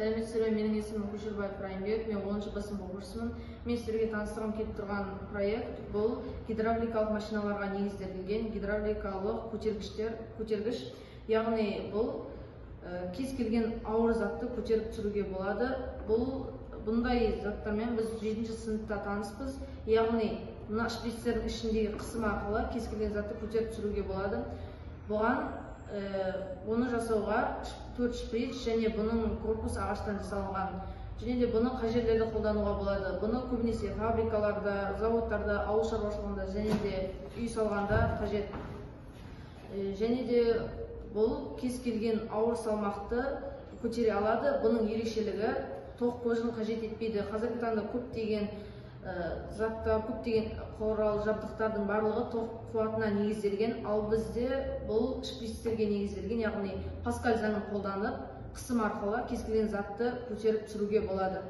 Сәлеметсіздер, менің есімім Көшербаев Райымбек, мен 10-шы басым оқушысымын. Мен сіздерге таныстырғым келіп тұрған проект бұл гидравликалық машиналарға негізделген гидравликалық көтергіш. Яғни бұл кез келген ауыр затты көтеріп түсіруге болады. Бұндай заттармен біз 7-ші сыныпта таныспыз. Яғни мына шприцтердің ішіндегі қысым арқылы кез келген затты көтеріп түсіруге болады. Оны жасауға 4 шприц және бұның корпус ағаштан жасалынған. Және де бұны қай жерлерде қолдануға болады. Бұны көбінесе фабрикаларда, заводтарда, ауыл шаруашылығында және де үй салғанда қажет. Және де бұл кез келген ауыр салмақты көтере алады. Бұның ерекшелігі тоқ қожын қажет етпейді. Қазіргі таңда көптеген құрал жабдықтардың барлығы тоқ қуатына негізделген, ал бізде бұл шприцтерге негізделген, яғни Паскаль заңын қолданып, қысым арқылы кез келген затты көтеріп түсіруге болады.